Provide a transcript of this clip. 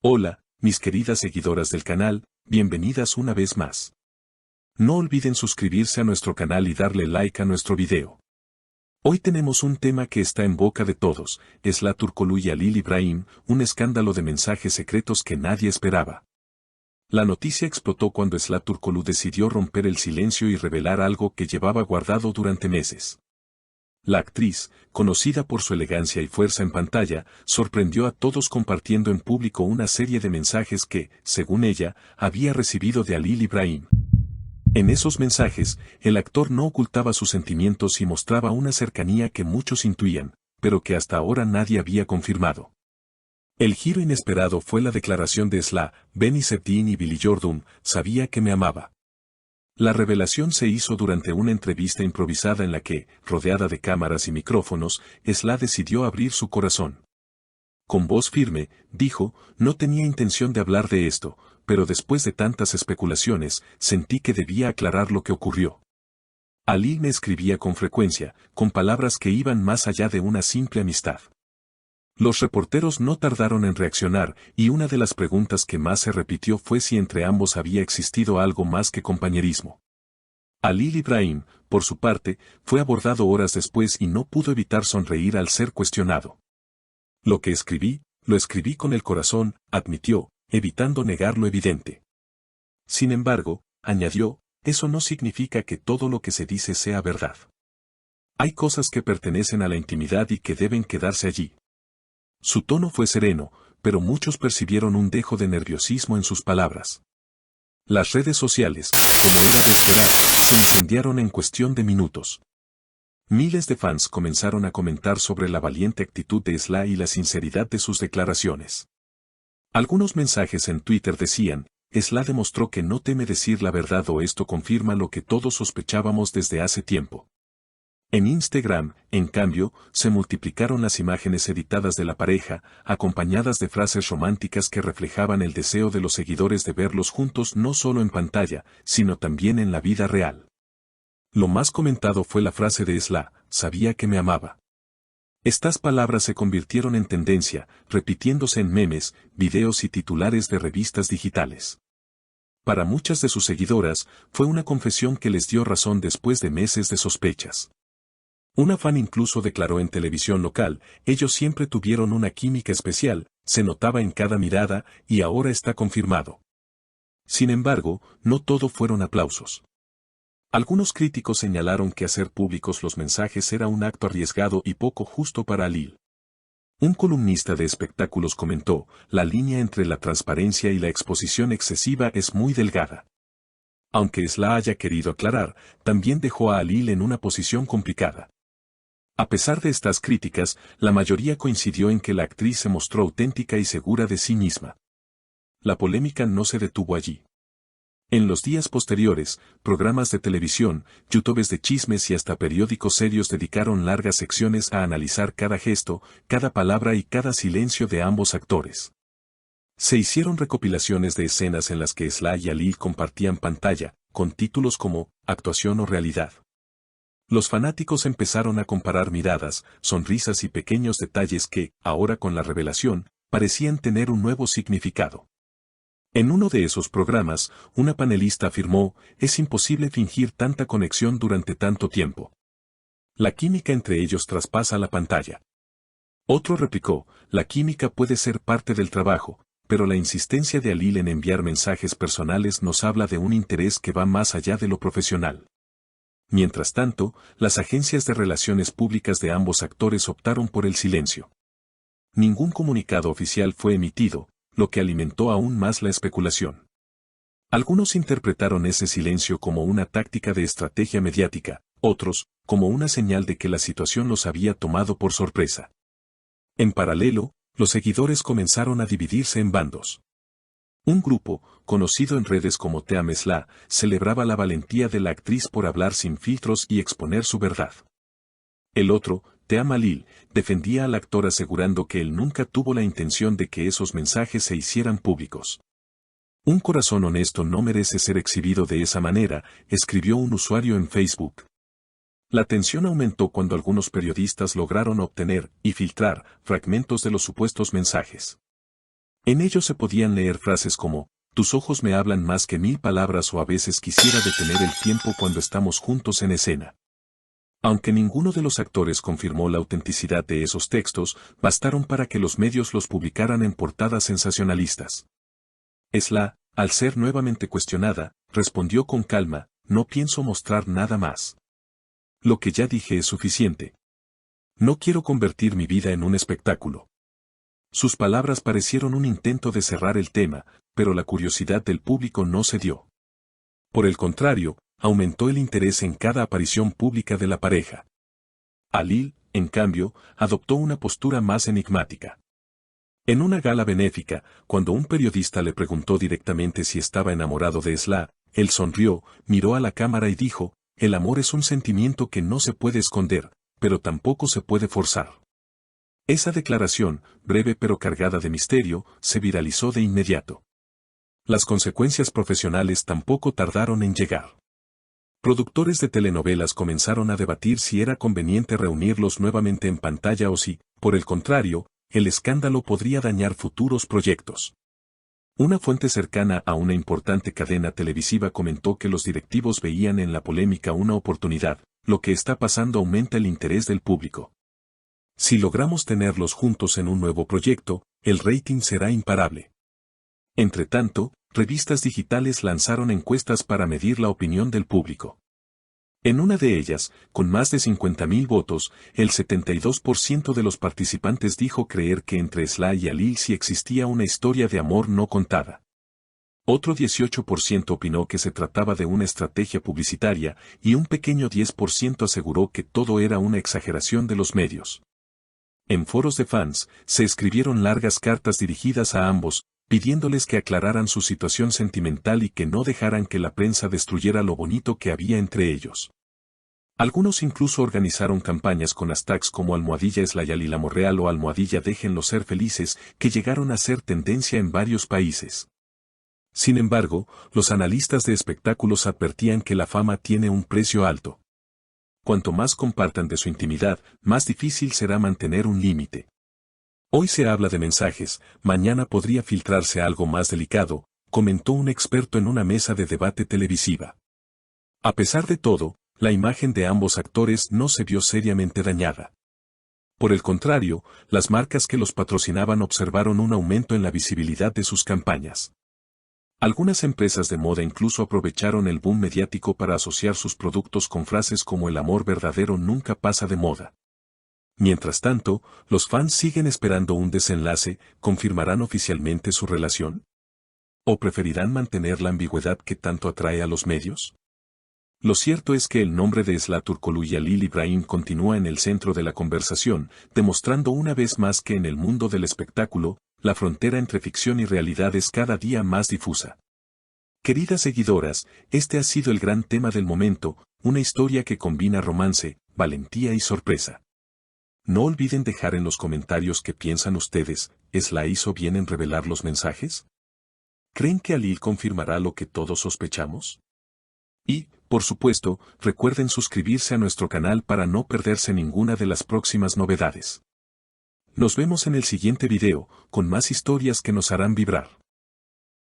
Hola, mis queridas seguidoras del canal, bienvenidas una vez más. No olviden suscribirse a nuestro canal y darle like a nuestro video. Hoy tenemos un tema que está en boca de todos, Esla Turkoglu y Halil İbrahim, un escándalo de mensajes secretos que nadie esperaba. La noticia explotó cuando Esla Turkoglu decidió romper el silencio y revelar algo que llevaba guardado durante meses. La actriz, conocida por su elegancia y fuerza en pantalla, sorprendió a todos compartiendo en público una serie de mensajes que, según ella, había recibido de Halil İbrahim. En esos mensajes, el actor no ocultaba sus sentimientos y mostraba una cercanía que muchos intuían, pero que hasta ahora nadie había confirmado. El giro inesperado fue la declaración de Esla: Beni Sevdiğin y biliyordum, sabía que me amaba. La revelación se hizo durante una entrevista improvisada en la que, rodeada de cámaras y micrófonos, Esla decidió abrir su corazón. Con voz firme, dijo: no tenía intención de hablar de esto, pero después de tantas especulaciones, sentí que debía aclarar lo que ocurrió. Halil me escribía con frecuencia, con palabras que iban más allá de una simple amistad. Los reporteros no tardaron en reaccionar, y una de las preguntas que más se repitió fue si entre ambos había existido algo más que compañerismo. Halil İbrahim, por su parte, fue abordado horas después y no pudo evitar sonreír al ser cuestionado. Lo escribí con el corazón, admitió, evitando negar lo evidente. Sin embargo, añadió, eso no significa que todo lo que se dice sea verdad. Hay cosas que pertenecen a la intimidad y que deben quedarse allí. Su tono fue sereno, pero muchos percibieron un dejo de nerviosismo en sus palabras. Las redes sociales, como era de esperar, se incendiaron en cuestión de minutos. Miles de fans comenzaron a comentar sobre la valiente actitud de Esla y la sinceridad de sus declaraciones. Algunos mensajes en Twitter decían: Esla demostró que no teme decir la verdad, o esto confirma lo que todos sospechábamos desde hace tiempo. En Instagram, en cambio, se multiplicaron las imágenes editadas de la pareja, acompañadas de frases románticas que reflejaban el deseo de los seguidores de verlos juntos no solo en pantalla, sino también en la vida real. Lo más comentado fue la frase de Esla: sabía que me amaba. Estas palabras se convirtieron en tendencia, repitiéndose en memes, videos y titulares de revistas digitales. Para muchas de sus seguidoras, fue una confesión que les dio razón después de meses de sospechas. Una fan incluso declaró en televisión local: ellos siempre tuvieron una química especial, se notaba en cada mirada, y ahora está confirmado. Sin embargo, no todo fueron aplausos. Algunos críticos señalaron que hacer públicos los mensajes era un acto arriesgado y poco justo para Halil. Un columnista de espectáculos comentó: la línea entre la transparencia y la exposición excesiva es muy delgada. Aunque Esla haya querido aclarar, también dejó a Halil en una posición complicada. A pesar de estas críticas, la mayoría coincidió en que la actriz se mostró auténtica y segura de sí misma. La polémica no se detuvo allí. En los días posteriores, programas de televisión, youtubers de chismes y hasta periódicos serios dedicaron largas secciones a analizar cada gesto, cada palabra y cada silencio de ambos actores. Se hicieron recopilaciones de escenas en las que Esla y Halil compartían pantalla, con títulos como «Actuación o realidad». Los fanáticos empezaron a comparar miradas, sonrisas y pequeños detalles que, ahora con la revelación, parecían tener un nuevo significado. En uno de esos programas, una panelista afirmó: es imposible fingir tanta conexión durante tanto tiempo. La química entre ellos traspasa la pantalla. Otro replicó: la química puede ser parte del trabajo, pero la insistencia de Halil en enviar mensajes personales nos habla de un interés que va más allá de lo profesional. Mientras tanto, las agencias de relaciones públicas de ambos actores optaron por el silencio. Ningún comunicado oficial fue emitido, lo que alimentó aún más la especulación. Algunos interpretaron ese silencio como una táctica de estrategia mediática, otros, como una señal de que la situación los había tomado por sorpresa. En paralelo, los seguidores comenzaron a dividirse en bandos. Un grupo, conocido en redes como Team Esla, celebraba la valentía de la actriz por hablar sin filtros y exponer su verdad. El otro, Team Halil, defendía al actor asegurando que él nunca tuvo la intención de que esos mensajes se hicieran públicos. Un corazón honesto no merece ser exhibido de esa manera, escribió un usuario en Facebook. La tensión aumentó cuando algunos periodistas lograron obtener y filtrar fragmentos de los supuestos mensajes. En ellos se podían leer frases como, tus ojos me hablan más que 1000 palabras o a veces quisiera detener el tiempo cuando estamos juntos en escena. Aunque ninguno de los actores confirmó la autenticidad de esos textos, bastaron para que los medios los publicaran en portadas sensacionalistas. Esla, al ser nuevamente cuestionada, respondió con calma, no pienso mostrar nada más. Lo que ya dije es suficiente. No quiero convertir mi vida en un espectáculo. Sus palabras parecieron un intento de cerrar el tema, pero la curiosidad del público no cedió. Por el contrario, aumentó el interés en cada aparición pública de la pareja. Halil, en cambio, adoptó una postura más enigmática. En una gala benéfica, cuando un periodista le preguntó directamente si estaba enamorado de Esla, él sonrió, miró a la cámara y dijo, el amor es un sentimiento que no se puede esconder, pero tampoco se puede forzar. Esa declaración, breve pero cargada de misterio, se viralizó de inmediato. Las consecuencias profesionales tampoco tardaron en llegar. Productores de telenovelas comenzaron a debatir si era conveniente reunirlos nuevamente en pantalla o si, por el contrario, el escándalo podría dañar futuros proyectos. Una fuente cercana a una importante cadena televisiva comentó que los directivos veían en la polémica una oportunidad, lo que está pasando aumenta el interés del público. Si logramos tenerlos juntos en un nuevo proyecto, el rating será imparable. Entretanto, revistas digitales lanzaron encuestas para medir la opinión del público. En una de ellas, con más de 50.000 votos, el 72% de los participantes dijo creer que entre Esla y Halil sí existía una historia de amor no contada. Otro 18% opinó que se trataba de una estrategia publicitaria y un pequeño 10% aseguró que todo era una exageración de los medios. En foros de fans, se escribieron largas cartas dirigidas a ambos, pidiéndoles que aclararan su situación sentimental y que no dejaran que la prensa destruyera lo bonito que había entre ellos. Algunos incluso organizaron campañas con hashtags como #EslaYhalil o #Déjenlos ser felices, que llegaron a ser tendencia en varios países. Sin embargo, los analistas de espectáculos advertían que la fama tiene un precio alto. Cuanto más compartan de su intimidad, más difícil será mantener un límite. Hoy se habla de mensajes, mañana podría filtrarse algo más delicado, comentó un experto en una mesa de debate televisiva. A pesar de todo, la imagen de ambos actores no se vio seriamente dañada. Por el contrario, las marcas que los patrocinaban observaron un aumento en la visibilidad de sus campañas. Algunas empresas de moda incluso aprovecharon el boom mediático para asociar sus productos con frases como el amor verdadero nunca pasa de moda. Mientras tanto, los fans siguen esperando un desenlace, ¿confirmarán oficialmente su relación? ¿O preferirán mantener la ambigüedad que tanto atrae a los medios? Lo cierto es que el nombre de Esla Turkoglu y Halil İbrahim continúa en el centro de la conversación, demostrando una vez más que en el mundo del espectáculo, la frontera entre ficción y realidad es cada día más difusa. Queridas seguidoras, este ha sido el gran tema del momento, una historia que combina romance, valentía y sorpresa. No olviden dejar en los comentarios qué piensan ustedes, ¿Esla hizo bien en revelar los mensajes? ¿Creen que Halil confirmará lo que todos sospechamos? Y, por supuesto, recuerden suscribirse a nuestro canal para no perderse ninguna de las próximas novedades. Nos vemos en el siguiente video, con más historias que nos harán vibrar.